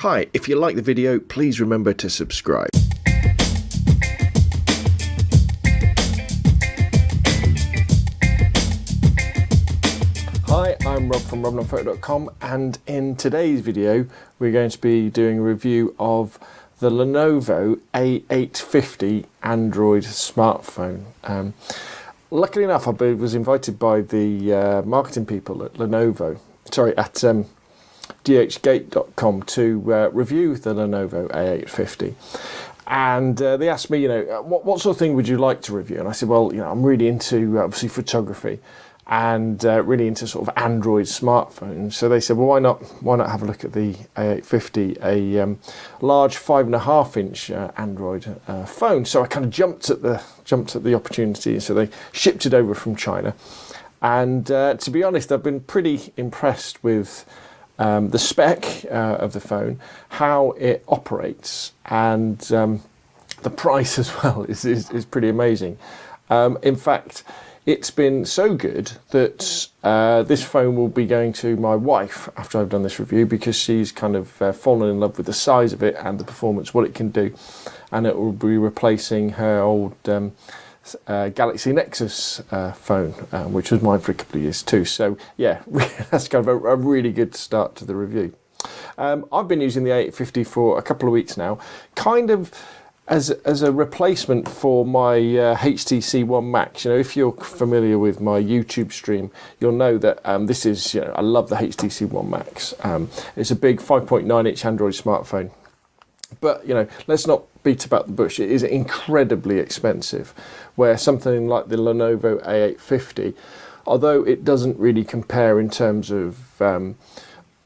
Hi, if you like the video, please remember to subscribe. Hi, I'm Rob from robandphoto.com, and in today's video we're going to be doing a review of the Lenovo A850 Android smartphone. Luckily enough, I was invited by the marketing people at DHgate.com to review the Lenovo A850, and they asked me, what sort of thing would you like to review? And I said, well, I'm really into obviously photography and really into sort of Android smartphones. So they said, well, why not have a look at the A850, a large 5.5-inch Android phone. So I kind of jumped at the opportunity. So they shipped it over from China, and to be honest, I've been pretty impressed with the spec of the phone, how it operates, and the price as well is pretty amazing. In fact, it's been so good that this phone will be going to my wife after I've done this review, because she's kind of fallen in love with the size of it and the performance, what it can do, and it will be replacing her old Galaxy Nexus phone, which was mine for a couple of years too. So yeah, that's kind of a really good start to the review. I've been using the A850 for a couple of weeks now, kind of as a replacement for my HTC One Max. If you're familiar with my YouTube stream, you'll know that this is, I love the HTC One Max. It's a big 5.9-inch Android smartphone. But, let's not beat about the bush. It is incredibly expensive, where something like the Lenovo A850, although it doesn't really compare in terms of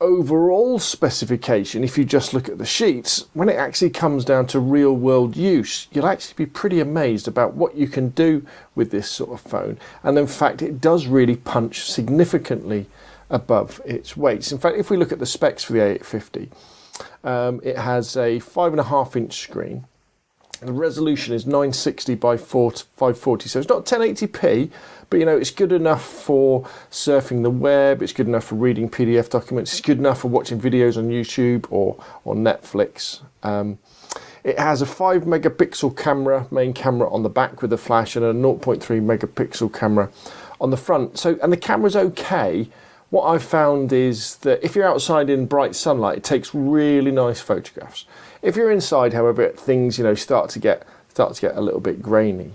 overall specification, if you just look at the sheets, when it actually comes down to real world use, you'll actually be pretty amazed about what you can do with this sort of phone. And in fact, it does really punch significantly above its weight. In fact, if we look at the specs for the A850, it has a 5.5-inch screen. The resolution is 960 by 540, so it's not 1080p, but it's good enough for surfing the web, it's good enough for reading PDF documents, it's good enough for watching videos on YouTube or Netflix. It has a 5-megapixel camera, main camera on the back with a flash, and a 0.3-megapixel camera on the front. And the camera's okay. What I've found is that if you're outside in bright sunlight, it takes really nice photographs. If you're inside, however, things start to get a little bit grainy.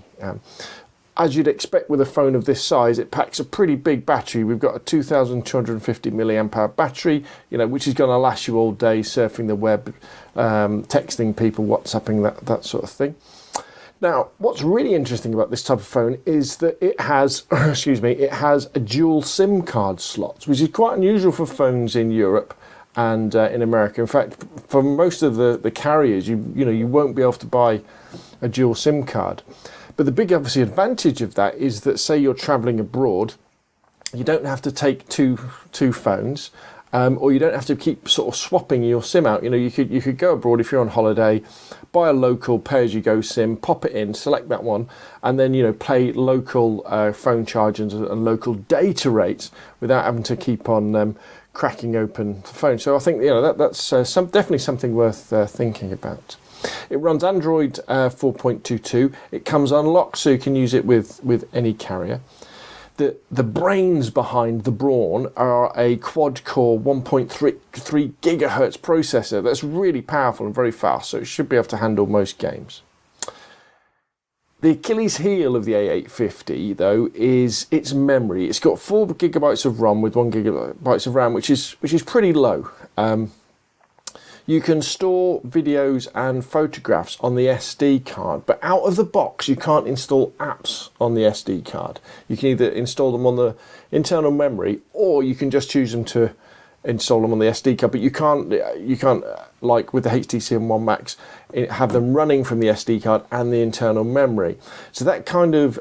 As you'd expect with a phone of this size, it packs a pretty big battery. We've got a 2,250 milliamp hour battery, which is going to last you all day surfing the web, texting people, WhatsApping, that sort of thing. Now, what's really interesting about this type of phone is that it has, it has a dual SIM card slot, which is quite unusual for phones in Europe and in America. In fact, for most of the carriers, you won't be able to buy a dual SIM card. But the big, obviously, advantage of that is that, say you're traveling abroad, you don't have to take two phones. Or you don't have to keep sort of swapping your SIM out. You could go abroad if you're on holiday, buy a local pay-as-you-go SIM, pop it in, select that one, and then play local phone charges and local data rates without having to keep on cracking open the phone. So I think that's definitely something worth thinking about. It runs Android 4.22. It comes unlocked, so you can use it with any carrier. The brains behind the brawn are a quad-core 1.3 gigahertz processor that's really powerful and very fast, so it should be able to handle most games. The Achilles heel of the A850, though, is its memory. It's got 4 gigabytes of ROM with 1 gigabyte of RAM, which is pretty low. You can store videos and photographs on the SD card, but out of the box you can't install apps on the SD card. You can either install them on the internal memory, or you can just choose them to install them on the SD card, but you can't like with the HTC One Max, have them running from the SD card and the internal memory. So that kind of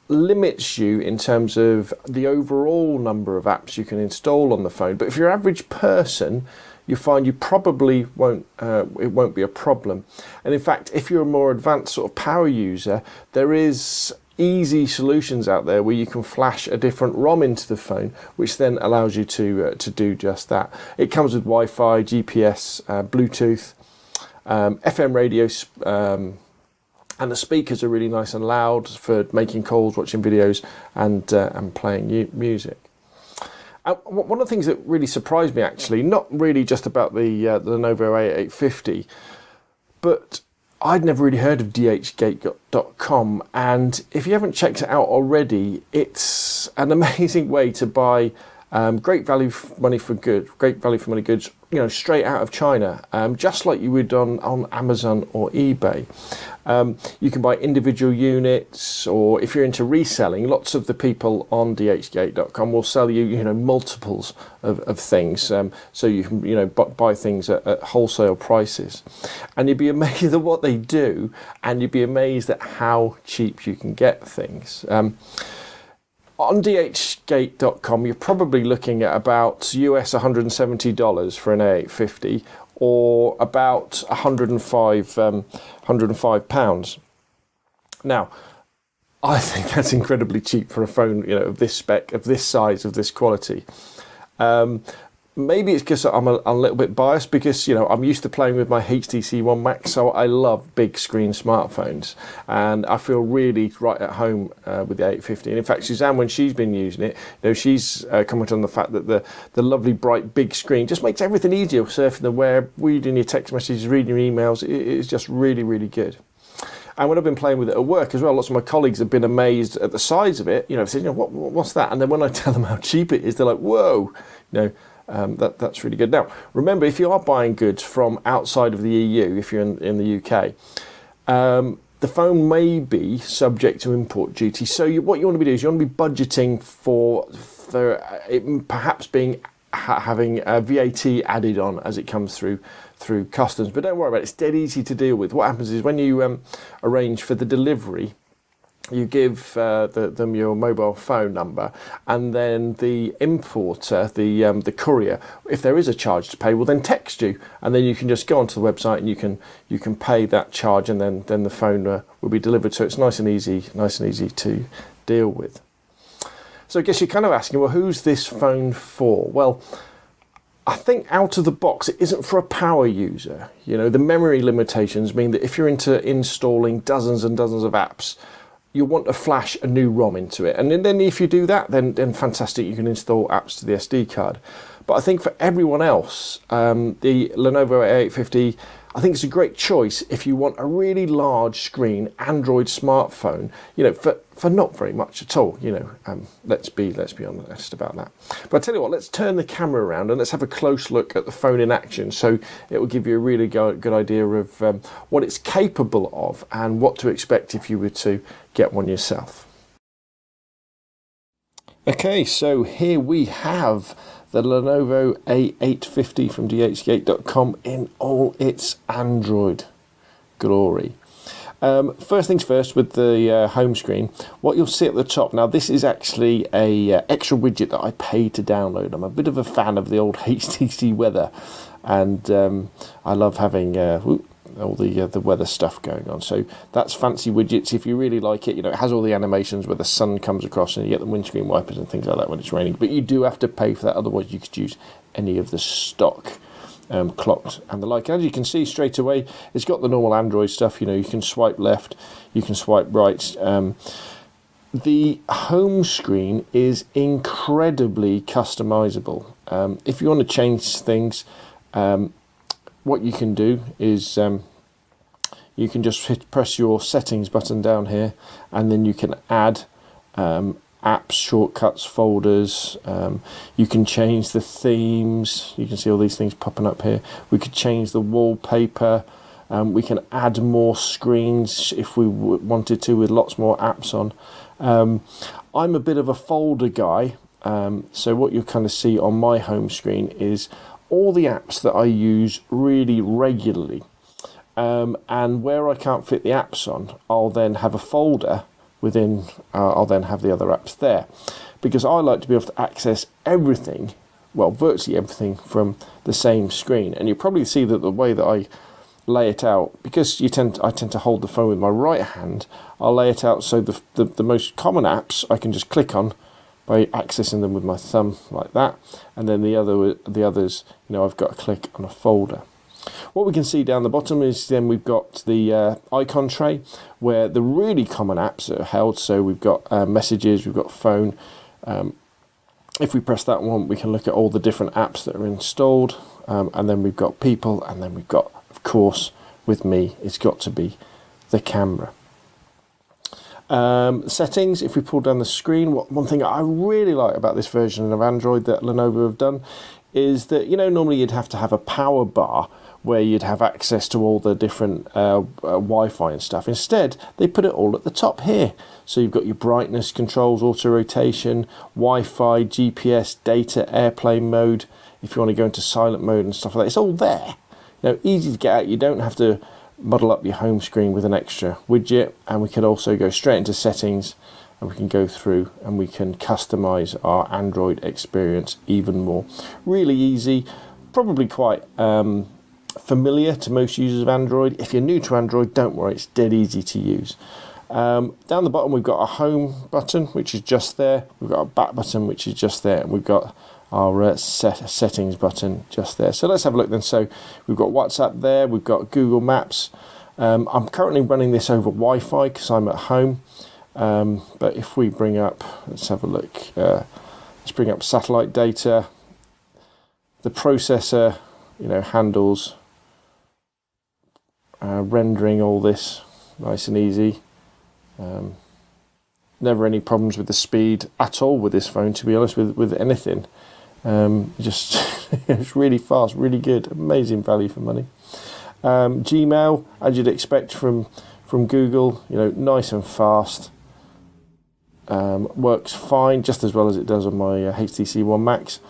limits you in terms of the overall number of apps you can install on the phone. But if you're an average person, you find you probably won't, it won't be a problem. And in fact, if you're a more advanced sort of power user, there is easy solutions out there where you can flash a different ROM into the phone, which then allows you to do just that. It comes with Wi-Fi, GPS, Bluetooth, FM radio, and the speakers are really nice and loud for making calls, watching videos, and playing music. One of the things that really surprised me, actually, not really just about the Lenovo A850, but I'd never really heard of DHgate.com, and if you haven't checked it out already, it's an amazing way to buy great value for money goods, straight out of China, just like you would on Amazon or eBay. You can buy individual units, or if you're into reselling, lots of the people on DHgate.com will sell you, multiples of things, so you can, buy things at wholesale prices, and you'd be amazed at what they do, and you'd be amazed at how cheap you can get things. On DHgate.com, you're probably looking at about US $170 for an A850, or about £105. Now, I think that's incredibly cheap for a phone, of this spec, of this size, of this quality. Maybe it's because I'm a little bit biased, because I'm used to playing with my HTC One Max, so I love big screen smartphones, and I feel really right at home with the A850. And in fact, Suzanne, when she's been using it, she's commented on the fact that the lovely bright big screen just makes everything easier, surfing the web, reading your text messages, reading your emails. It is just really, really good. And when I've been playing with it at work as well, lots of my colleagues have been amazed at the size of it. Saying, what's that? And then when I tell them how cheap it is, they're like, whoa, that's really good. Now, remember, if you are buying goods from outside of the EU, if you're in the UK, the phone may be subject to import duty. So what you want to be doing is you want to be budgeting for it perhaps having VAT added on as it comes through customs. But don't worry about it; it's dead easy to deal with. What happens is when you arrange for the delivery, you give them your mobile phone number, and then the importer, the courier, if there is a charge to pay, will then text you, and then you can just go onto the website and you can pay that charge, and then the phone will be delivered. So it's nice and easy to deal with. So I guess you're kind of asking, well, who's this phone for? Well, I think out of the box, it isn't for a power user. The memory limitations mean that if you're into installing dozens and dozens of apps, you'll want to flash a new ROM into it. And then if you do that, then fantastic, you can install apps to the SD card. But I think for everyone else, the Lenovo A850, I think it's a great choice if you want a really large screen Android smartphone, for not very much at all. Let's be honest about that. But I tell you what, let's turn the camera around and let's have a close look at the phone in action. So it will give you a really good idea of what it's capable of and what to expect if you were to get one yourself. Okay, so here we have the Lenovo A850 from DHgate.com in all its Android glory. First things first, with the home screen, what you'll see at the top, now this is actually a extra widget that I paid to download. I'm a bit of a fan of the old HTC weather, and I love having all the weather stuff going on. So that's fancy widgets. If you really like it, it has all the animations where the sun comes across and you get the windscreen wipers and things like that when it's raining. But you do have to pay for that, otherwise you could use any of the stock clocks and the like. And as you can see straight away, it's got the normal Android stuff. You can swipe left, you can swipe right. The home screen is incredibly customizable. If you want to change things, what you can do is you can just press your settings button down here, and then you can add apps, shortcuts, folders. You can change the themes. You can see all these things popping up here. We could change the wallpaper. We can add more screens if we wanted to, with lots more apps on. I'm a bit of a folder guy, so what you'll kind of see on my home screen is all the apps that I use really regularly, and where I can't fit the apps on, I'll then have a folder within, I'll then have the other apps there, because I like to be able to access everything, well, virtually everything, from the same screen. And you probably see that the way that lay it out, because I tend to hold the phone with my right hand. I'll lay it out so the most common apps I can just click on by accessing them with my thumb like that, and then the others, you know, I've got to click on a folder. What we can see down the bottom is then we've got the icon tray where the really common apps are held. So we've got messages, we've got phone. If we press that one, we can look at all the different apps that are installed, and then we've got people, and then we've got, of course, with me, it's got to be the camera. Settings, if we pull down the screen, one thing I really like about this version of Android that Lenovo have done is that, you know, normally you'd have to have a power bar where you'd have access to all the different Wi-Fi and stuff. Instead, they put it all at the top here. So you've got your brightness controls, auto rotation, Wi-Fi, GPS, data, airplane mode. If you want to go into silent mode and stuff like that, it's all there. You know, easy to get out. You don't have to muddle up your home screen with an extra widget. And we can also go straight into settings, and we can go through and we can customize our Android experience even more. Really easy, probably quite familiar to most users of Android. If you're new to Android, don't worry, it's dead easy to use. Down the bottom we've got a home button, which is just there. We've got a back button, which is just there, and we've got our settings button just there. So let's have a look then. So we've got WhatsApp there, we've got Google Maps. I'm currently running this over Wi-Fi because I'm at home, but if we bring up, let's have a look, let's bring up satellite data. The processor, you know, handles rendering all this nice and easy. Never any problems with the speed at all with this phone, to be honest, with anything. Just it's really fast, really good, amazing value for money. Gmail, as you'd expect from Google, you know, nice and fast. Works fine, just as well as it does on my HTC One Max.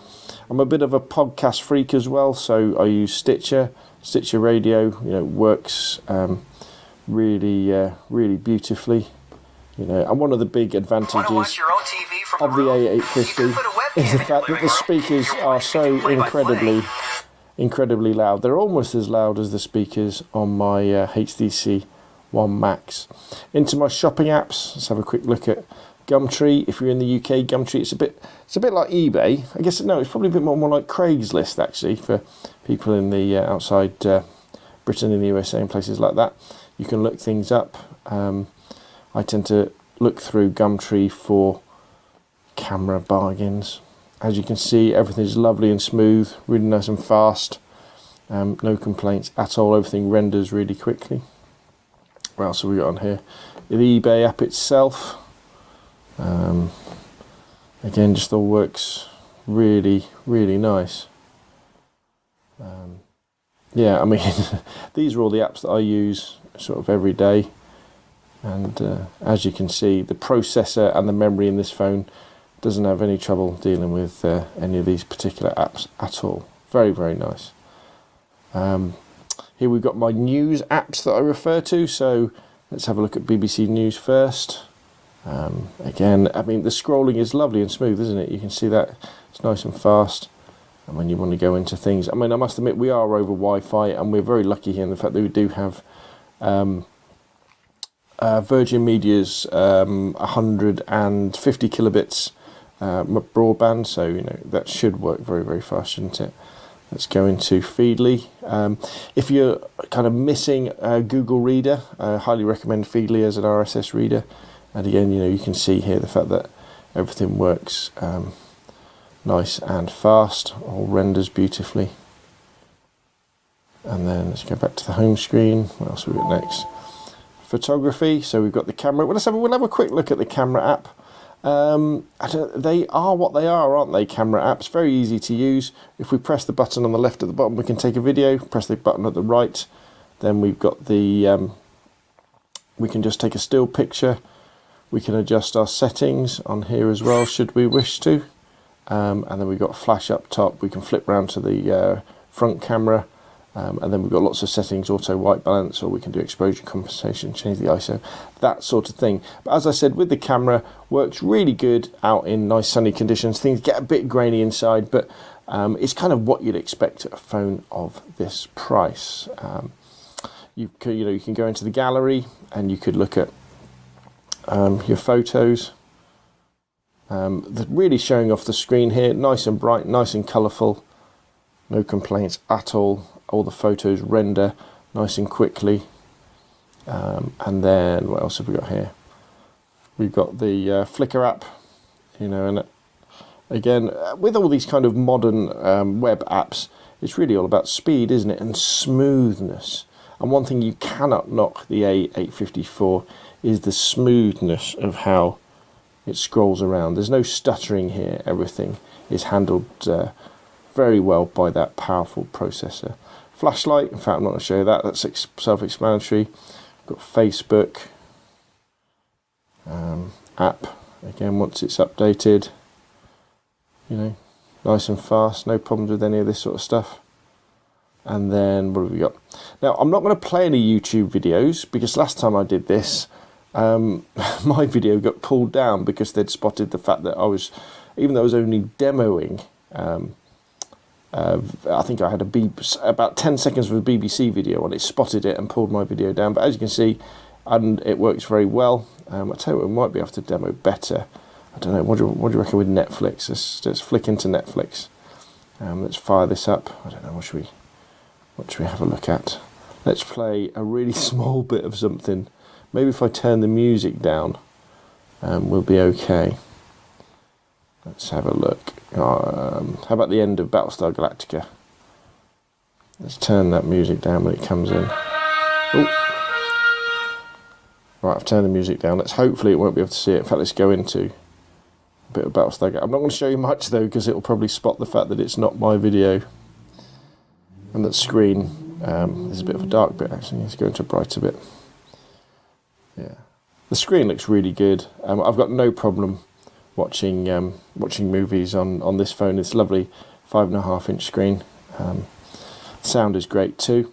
I'm a bit of a podcast freak as well, so I use Stitcher Radio. You know, works really beautifully. You know, and one of the big advantages of the A850 is the fact that the speakers are so incredibly loud. They're almost as loud as the speakers on my HTC One Max. Into my shopping apps, let's have a quick look at Gumtree. If you're in the UK, Gumtree, it's a bit like eBay. I guess no, it's probably a bit more like Craigslist actually for people in the outside Britain and the USA and places like that. You can look things up. I tend to look through Gumtree for camera bargains. As you can see, everything's lovely and smooth, really nice and fast. No complaints at all. Everything renders really quickly. What else have we got on here? The eBay app itself. Again, just all works really nice. Yeah, I mean, these are all the apps that I use sort of every day. And as you can see, the processor and the memory in this phone doesn't have any trouble dealing with any of these particular apps at all. Very nice. Here we've got my news apps that I refer to. So let's have a look at BBC News first. Again, I mean, the scrolling is lovely and smooth, isn't it? You can see that it's nice and fast. And when you want to go into things, I mean, I must admit we are over Wi-Fi, and we're very lucky here in the fact that we do have Virgin Media's 150 kilobits broadband, so you know that should work very fast, shouldn't it? Let's go into Feedly. If you're kind of missing Google Reader, I highly recommend Feedly as an RSS reader. And again, you know, you can see here the fact that everything works nice and fast, all renders beautifully. And then let's go back to the home screen. What else have we got next? Photography. So we've got the camera. We'll have a quick look at the camera app. They are what they are, aren't they? Camera apps, very easy to use. If we press the button on the left at the bottom, we can take a video. Press the button at the right, then we've got the. We can just take a still picture. We can adjust our settings on here as well, should we wish to. And then we've got flash up top. We can flip round to the front camera. And then we've got lots of settings, auto white balance, or we can do exposure compensation, change the ISO, that sort of thing. But as I said, with the camera, works really good out in nice sunny conditions. Things get a bit grainy inside, but it's kind of what you'd expect at a phone of this price. You can go into the gallery and you could look at your photos. Really showing off the screen here, nice and bright, nice and colourful, no complaints at all. All the photos render nice and quickly. And then what else have we got here? We've got the Flickr app, and again, with all these kind of modern web apps, it's really all about speed, isn't it, and smoothness. And one thing you cannot knock the A850 for is the smoothness of how it scrolls around. There's no stuttering here. Everything is handled very well by that powerful processor. Flashlight, in fact, I'm not going to show you that. That's self-explanatory. Got Facebook app. Again, once it's updated, nice and fast. No problems with any of this sort of stuff. And then what have we got? Now, I'm not going to play any YouTube videos because last time I did this, my video got pulled down because they'd spotted the fact that even though I was only demoing, I think I had about 10 seconds of a BBC video on it, spotted it and pulled my video down. But as you can see, and it works very well. I tell you what, we might be able to demo better. I don't know, what do you reckon with Netflix? Let's flick into Netflix. Let's fire this up. I don't know, what should we have a look at? Let's play a really small bit of something. Maybe if I turn the music down, we'll be okay. Let's have a look. How about the end of Battlestar Galactica? Let's turn that music down when it comes in. Oh. Right, I've turned the music down. Hopefully it won't be able to see it. In fact, let's go into a bit of Battlestar Galactica. I'm not going to show you much though, because it will probably spot the fact that it's not my video. And that screen, there's a bit of a dark bit actually. Let's go into a brighter bit. Yeah, the screen looks really good. I've got no problem watching movies on this phone. It's lovely 5.5-inch screen. Sound is great too.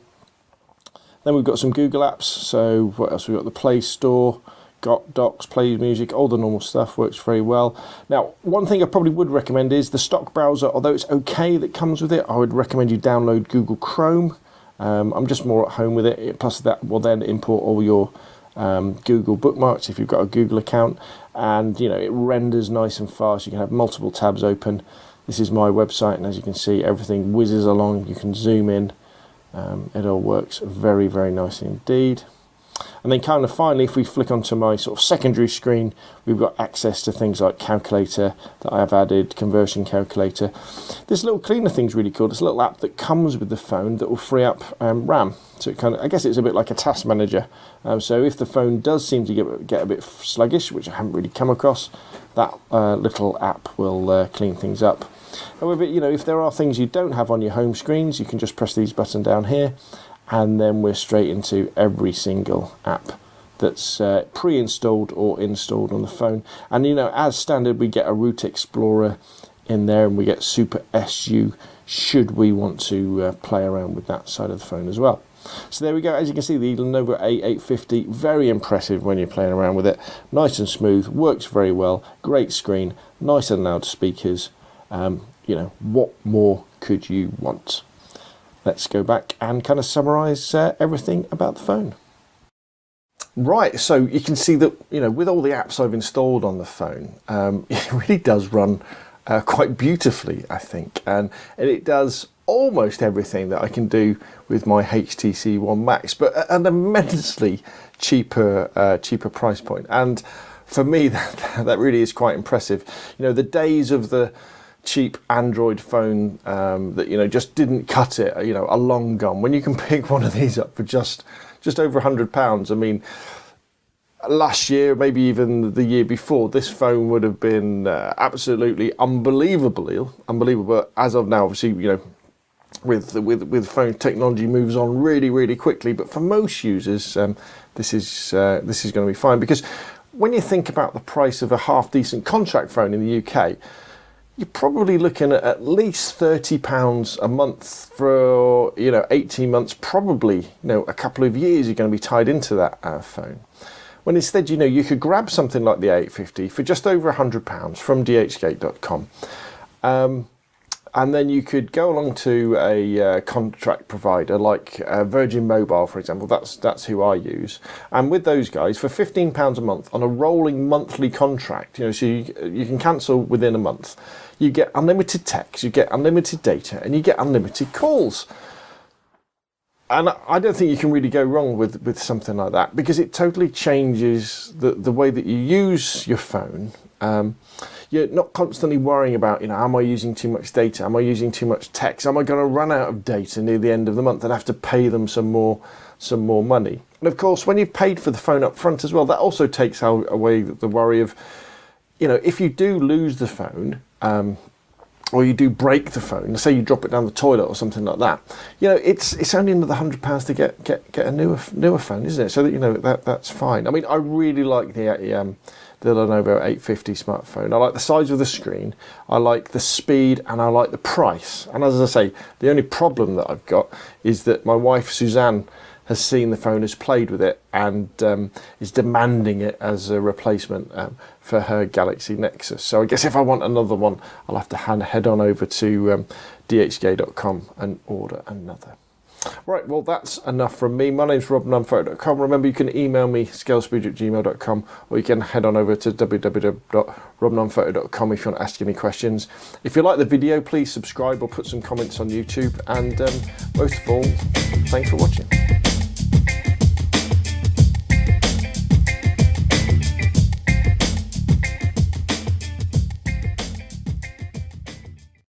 Then we've got some Google apps. So what else? We've got the Play Store, got Docs, Play Music, all the normal stuff works very well. Now, one thing I probably would recommend is the stock browser. Although it's okay that comes with it, I would recommend you download Google Chrome. I'm just more at home with it. Plus that will then import all your Google bookmarks if you've got a Google account, and it renders nice and fast. You can have multiple tabs open. This is my website, and as you can see, everything whizzes along. You can zoom in. It all works very, very nicely indeed. And then kind of finally, if we flick onto my sort of secondary screen, we've got access to things like calculator that I have added, conversion calculator. This little cleaner thing's really cool. It's a little app that comes with the phone that will free up RAM. So I guess it's a bit like a task manager. So if the phone does seem to get a bit sluggish, which I haven't really come across, that little app will clean things up. However, if there are things you don't have on your home screens, you can just press these buttons down here, and then we're straight into every single app that's pre-installed or installed on the phone. And as standard, we get a Route Explorer in there, and we get Super SU should we want to play around with that side of the phone as well. So there we go. As you can see, the Lenovo A850, very impressive when you're playing around with it. Nice and smooth, works very well, great screen, nice and loud speakers. What more could you want? Let's go back and kind of summarize everything about the phone. Right, so you can see that, with all the apps I've installed on the phone, it really does run quite beautifully, I think. And it does almost everything that I can do with my HTC One Max, but at an immensely cheaper price point. And for me, that really is quite impressive. The days of the cheap Android phone that just didn't cut it, are long gone. When you can pick one of these up for just over £100, I mean, last year, maybe even the year before, this phone would have been absolutely unbelievable. As of now, obviously, with phone technology moves on really, really quickly. But for most users, this is going to be fine, because when you think about the price of a half decent contract phone in the UK, you're probably looking at least £30 a month for 18 months. Probably a couple of years you're going to be tied into that phone. When instead you could grab something like the A850 for just over £100 from DHgate.com. And then you could go along to a contract provider like Virgin Mobile, for example. That's who I use. And with those guys, for £15 a month on a rolling monthly contract, you know, so you can cancel within a month. You get unlimited text, you get unlimited data, and you get unlimited calls. And I don't think you can really go wrong with something like that, because it totally changes the way that you use your phone. You're not constantly worrying about, you know, am I using too much data? Am I using too much text? Am I going to run out of data near the end of the month and have to pay them some more money? And of course, when you've paid for the phone up front as well, that also takes away the worry of, you know, if you do lose the phone, or you do break the phone, say you drop it down the toilet or something like that, you know, it's only another £100 to get a newer phone, isn't it? So that, you know, that's fine. I mean, I really like the Lenovo A850 smartphone. I like the size of the screen, I like the speed, and I like the price. And as I say, the only problem that I've got is that my wife Suzanne has seen the phone, has played with it, and is demanding it as a replacement for her Galaxy Nexus. So I guess if I want another one, I'll have to head on over to DHgate.com and order another. Right, well, that's enough from me. My name's robnunphoto.com. Remember, you can email me, scalespeed@gmail.com, or you can head on over to www.robnunphoto.com if you want to ask any questions. If you like the video, please subscribe or put some comments on YouTube. And most of all, thanks for watching.